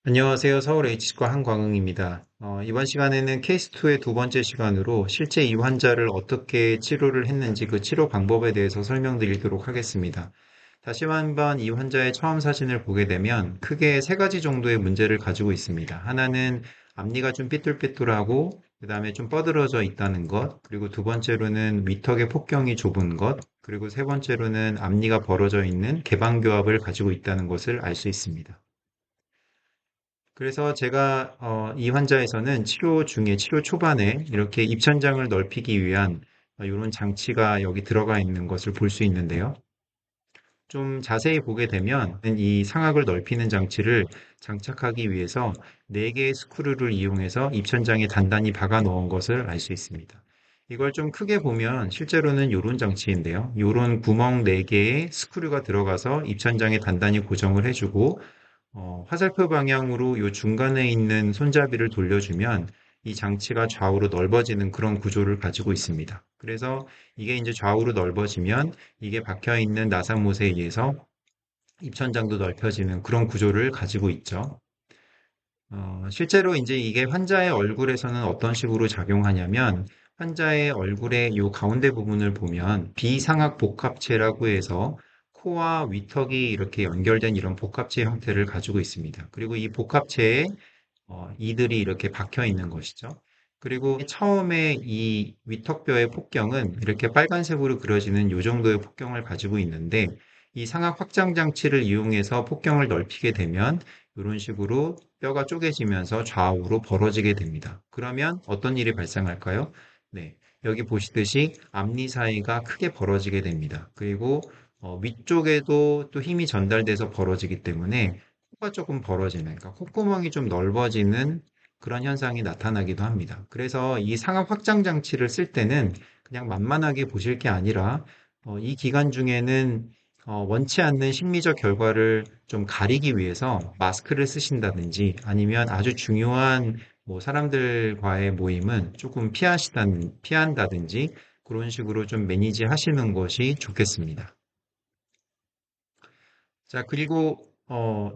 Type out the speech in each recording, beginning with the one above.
안녕하세요. 서울 H치과 한광흥입니다. 이번 시간에는 케이스2의 두 번째 시간으로 실제 이 환자를 어떻게 치료를 했는지 그 치료 방법에 대해서 설명드리도록 하겠습니다. 다시 한번 이 환자의 처음 사진을 보게 되면 크게 세 가지 정도의 문제를 가지고 있습니다. 하나는 앞니가 좀 삐뚤삐뚤하고 그 다음에 좀 뻐들어져 있다는 것, 그리고 두 번째로는 위턱의 폭경이 좁은 것, 그리고 세 번째로는 앞니가 벌어져 있는 개방교합을 가지고 있다는 것을 알 수 있습니다. 그래서 제가 이 환자에서는 치료 중에 치료 초반에 이렇게 입천장을 넓히기 위한 이런 장치가 여기 들어가 있는 것을 볼 수 있는데요. 좀 자세히 보게 되면 이 상악을 넓히는 장치를 장착하기 위해서 4개의 스크류를 이용해서 입천장에 단단히 박아 놓은 것을 알 수 있습니다. 이걸 좀 크게 보면 실제로는 이런 장치인데요. 이런 구멍 4개의 스크류가 들어가서 입천장에 단단히 고정을 해주고 화살표 방향으로 이 중간에 있는 손잡이를 돌려주면 이 장치가 좌우로 넓어지는 그런 구조를 가지고 있습니다. 그래서 이게 이제 좌우로 넓어지면 이게 박혀 있는 나사못에 의해서 입천장도 넓혀지는 그런 구조를 가지고 있죠. 실제로 이제 이게 환자의 얼굴에서는 어떤 식으로 작용하냐면 환자의 얼굴의 이 가운데 부분을 보면 비상악 복합체라고 해서 코와 위턱이 이렇게 연결된 이런 복합체 형태를 가지고 있습니다. 그리고 이 복합체에 이들이 이렇게 박혀 있는 것이죠. 그리고 처음에 이 위턱뼈의 폭경은 이렇게 빨간색으로 그려지는 이 정도의 폭경을 가지고 있는데 이 상악 확장 장치를 이용해서 폭경을 넓히게 되면 이런 식으로 뼈가 쪼개지면서 좌우로 벌어지게 됩니다. 그러면 어떤 일이 발생할까요? 네, 여기 보시듯이 앞니 사이가 크게 벌어지게 됩니다. 그리고 위쪽에도 또 힘이 전달돼서 벌어지기 때문에 코가 조금 벌어지는, 그러니까 콧구멍이 좀 넓어지는 그런 현상이 나타나기도 합니다. 그래서 이 상악 확장 장치를 쓸 때는 그냥 만만하게 보실 게 아니라 이 기간 중에는 원치 않는 심리적 결과를 좀 가리기 위해서 마스크를 쓰신다든지 아니면 아주 중요한 뭐 사람들과의 모임은 조금 피한다든지 그런 식으로 좀 매니지 하시는 것이 좋겠습니다. 자, 그리고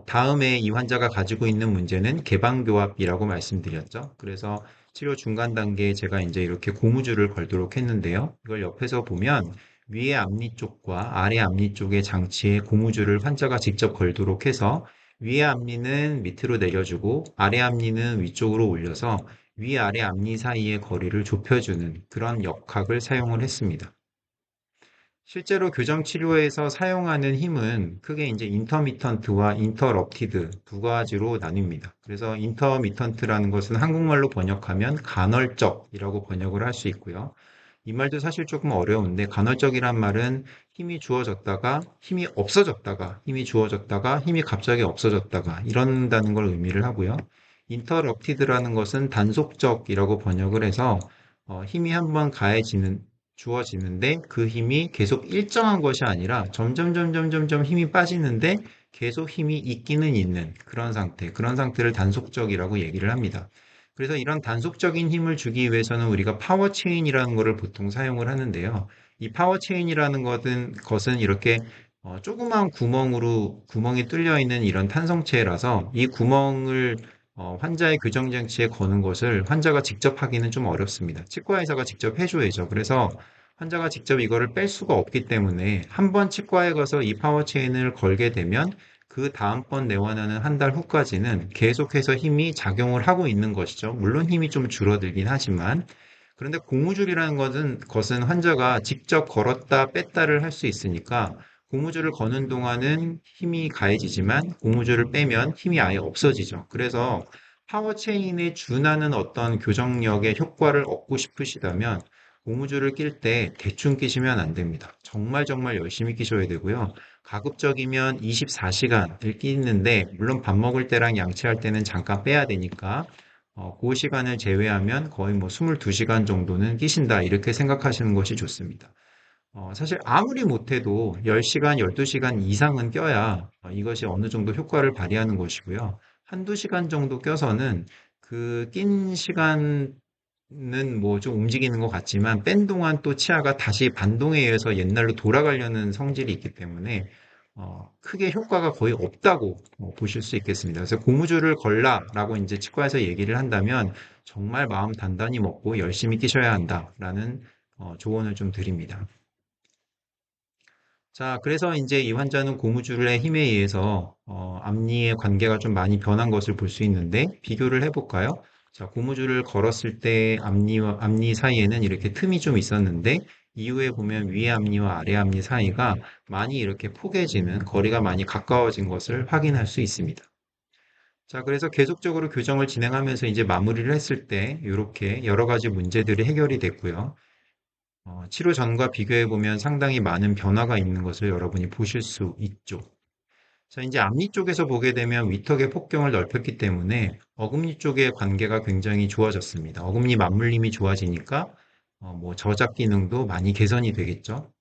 다음에 이 환자가 가지고 있는 문제는 개방교합이라고 말씀드렸죠. 그래서 치료 중간 단계에 제가 이제 이렇게 고무줄을 걸도록 했는데요. 이걸 옆에서 보면 위에 앞니 쪽과 아래 앞니 쪽의 장치에 고무줄을 환자가 직접 걸도록 해서 위에 앞니는 밑으로 내려주고 아래 앞니는 위쪽으로 올려서 위 아래 앞니 사이의 거리를 좁혀주는 그런 역학을 사용을 했습니다. 실제로 교정 치료에서 사용하는 힘은 크게 이제 인터미턴트와 인터럽티드 두 가지로 나뉩니다. 그래서 인터미턴트라는 것은 한국말로 번역하면 간헐적이라고 번역을 할 수 있고요. 이 말도 사실 조금 어려운데 간헐적이란 말은 힘이 주어졌다가 힘이 없어졌다가 힘이 주어졌다가 힘이 갑자기 없어졌다가 이런다는 걸 의미를 하고요. 인터럽티드라는 것은 단속적이라고 번역을 해서 힘이 한번 주어지는데 그 힘이 계속 일정한 것이 아니라 점점 힘이 빠지는데 계속 힘이 있기는 있는 그런 상태, 그런 상태를 단속적이라고 얘기를 합니다. 그래서 이런 단속적인 힘을 주기 위해서는 우리가 파워체인이라는 것을 보통 사용을 하는데요. 이 파워체인이라는 것은 이렇게 조그마한 구멍이 뚫려 있는 이런 탄성체라서 이 구멍을 환자의 교정장치에 거는 것을 환자가 직접 하기는 좀 어렵습니다. 치과 의사가 직접 해줘야죠. 그래서 환자가 직접 이거를 뺄 수가 없기 때문에 한 번 치과에 가서 이 파워체인을 걸게 되면 그 다음번 내원하는 한 달 후까지는 계속해서 힘이 작용을 하고 있는 것이죠. 물론 힘이 좀 줄어들긴 하지만 그런데 고무줄이라는 것은 환자가 직접 걸었다 뺐다를 할 수 있으니까 고무줄을 거는 동안은 힘이 가해지지만 고무줄을 빼면 힘이 아예 없어지죠. 그래서 파워체인에 준하는 어떤 교정력의 효과를 얻고 싶으시다면 고무줄을 낄 때 대충 끼시면 안 됩니다. 정말 열심히 끼셔야 되고요. 가급적이면 24시간을 끼는데 물론 밥 먹을 때랑 양치할 때는 잠깐 빼야 되니까 그 시간을 제외하면 거의 뭐 22시간 정도는 끼신다 이렇게 생각하시는 것이 좋습니다. 사실 아무리 못해도 10시간, 12시간 이상은 껴야 이것이 어느 정도 효과를 발휘하는 것이고요. 한두 시간 정도 껴서는 그 낀 시간은 뭐 좀 움직이는 것 같지만 뺀 동안 또 치아가 다시 반동에 의해서 옛날로 돌아가려는 성질이 있기 때문에 크게 효과가 거의 없다고 보실 수 있겠습니다. 그래서 고무줄을 걸라라고 이제 치과에서 얘기를 한다면 정말 마음 단단히 먹고 열심히 끼셔야 한다라는 조언을 좀 드립니다. 자, 그래서 이제 이 환자는 고무줄의 힘에 의해서 앞니의 관계가 좀 많이 변한 것을 볼 수 있는데 비교를 해볼까요? 자, 고무줄을 걸었을 때 앞니와 앞니 사이에는 이렇게 틈이 좀 있었는데 이후에 보면 위에 앞니와 아래 앞니 사이가 많이 이렇게 포개지는 거리가 많이 가까워진 것을 확인할 수 있습니다. 자, 그래서 계속적으로 교정을 진행하면서 이제 마무리를 했을 때 이렇게 여러 가지 문제들이 해결이 됐고요. 치료 전과 비교해 보면 상당히 많은 변화가 있는 것을 여러분이 보실 수 있죠. 자, 이제 앞니 쪽에서 보게 되면 위턱의 폭경을 넓혔기 때문에 어금니 쪽의 관계가 굉장히 좋아졌습니다. 어금니 맞물림이 좋아지니까 뭐 저작 기능도 많이 개선이 되겠죠.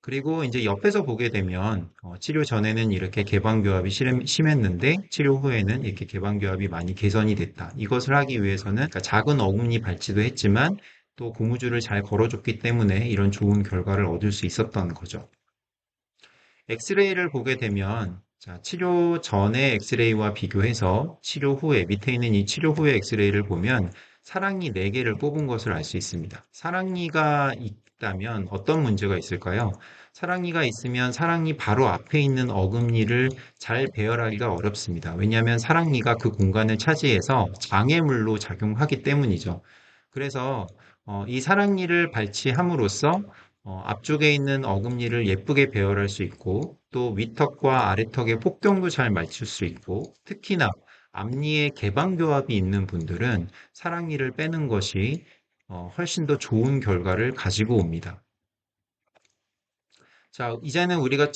그리고 이제 옆에서 보게 되면 치료 전에는 이렇게 개방교합이 심했는데 치료 후에는 이렇게 개방교합이 많이 개선이 됐다. 이것을 하기 위해서는 그러니까 작은 어금니 발치도 했지만 또 고무줄을 잘 걸어줬기 때문에 이런 좋은 결과를 얻을 수 있었던 거죠. 엑스레이를 보게 되면 자, 치료 전의 엑스레이와 비교해서 치료 후에 밑에 있는 이 치료 후의 엑스레이를 보면 사랑니 4개를 뽑은 것을 알 수 있습니다. 사랑니가 있다면 어떤 문제가 있을까요? 사랑니가 있으면 사랑니 바로 앞에 있는 어금니를 잘 배열하기가 어렵습니다. 왜냐하면 사랑니가 그 공간을 차지해서 장애물로 작용하기 때문이죠. 그래서 이 사랑니를 발치함으로써 앞쪽에 있는 어금니를 예쁘게 배열할 수 있고 또 위턱과 아래턱의 폭경도 잘 맞출 수 있고 특히나 앞니에 개방교합이 있는 분들은 사랑니를 빼는 것이 훨씬 더 좋은 결과를 가지고 옵니다. 자, 이제는 우리가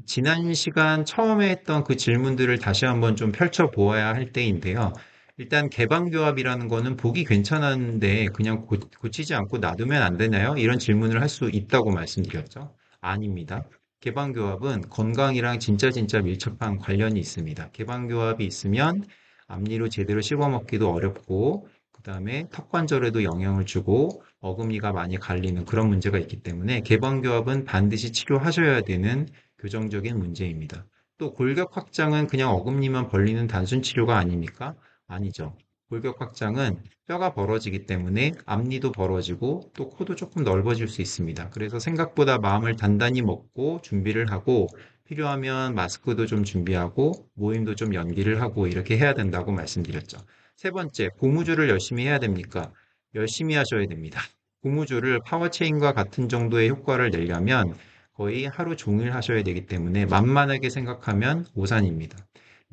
지난 시간 처음에 했던 그 질문들을 다시 한번 좀 펼쳐보아야 할 때인데요. 일단 개방교합이라는 거는 보기 괜찮았는데 그냥 고치지 않고 놔두면 안 되나요? 이런 질문을 할 수 있다고 말씀드렸죠. 아닙니다. 개방교합은 건강이랑 진짜 밀접한 관련이 있습니다. 개방교합이 있으면 앞니로 제대로 씹어먹기도 어렵고 그다음에 턱관절에도 영향을 주고 어금니가 많이 갈리는 그런 문제가 있기 때문에 개방교합은 반드시 치료하셔야 되는 교정적인 문제입니다. 또 골격 확장은 그냥 어금니만 벌리는 단순 치료가 아닙니까? 아니죠. 골격 확장은 뼈가 벌어지기 때문에 앞니도 벌어지고 또 코도 조금 넓어질 수 있습니다. 그래서 생각보다 마음을 단단히 먹고 준비를 하고 필요하면 마스크도 좀 준비하고 모임도 좀 연기를 하고 이렇게 해야 된다고 말씀드렸죠. 세 번째, 고무줄을 열심히 해야 됩니까? 열심히 하셔야 됩니다. 고무줄을 파워체인과 같은 정도의 효과를 내려면 거의 하루 종일 하셔야 되기 때문에 만만하게 생각하면 오산입니다.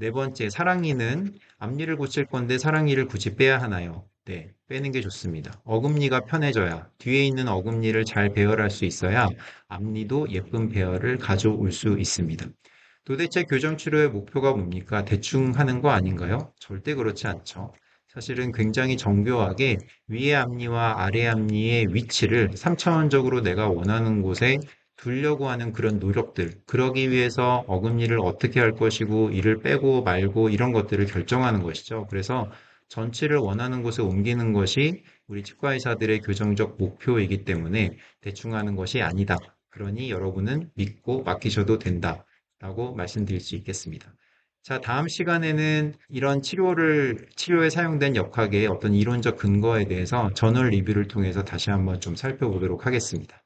네 번째, 사랑니는 앞니를 고칠 건데 사랑니를 굳이 빼야 하나요? 네, 빼는 게 좋습니다. 어금니가 편해져야 뒤에 있는 어금니를 잘 배열할 수 있어야 앞니도 예쁜 배열을 가져올 수 있습니다. 도대체 교정 치료의 목표가 뭡니까? 대충 하는 거 아닌가요? 절대 그렇지 않죠. 사실은 굉장히 정교하게 위의 앞니와 아래 앞니의 위치를 3차원적으로 내가 원하는 곳에 두려고 하는 그런 노력들, 그러기 위해서 어금니를 어떻게 할 것이고, 이를 빼고 말고 이런 것들을 결정하는 것이죠. 그래서 전치를 원하는 곳에 옮기는 것이 우리 치과 의사들의 교정적 목표이기 때문에 대충 하는 것이 아니다. 그러니 여러분은 믿고 맡기셔도 된다. 라고 말씀드릴 수 있겠습니다. 자, 다음 시간에는 이런 치료에 사용된 역학의 어떤 이론적 근거에 대해서 저널 리뷰를 통해서 다시 한번 좀 살펴보도록 하겠습니다.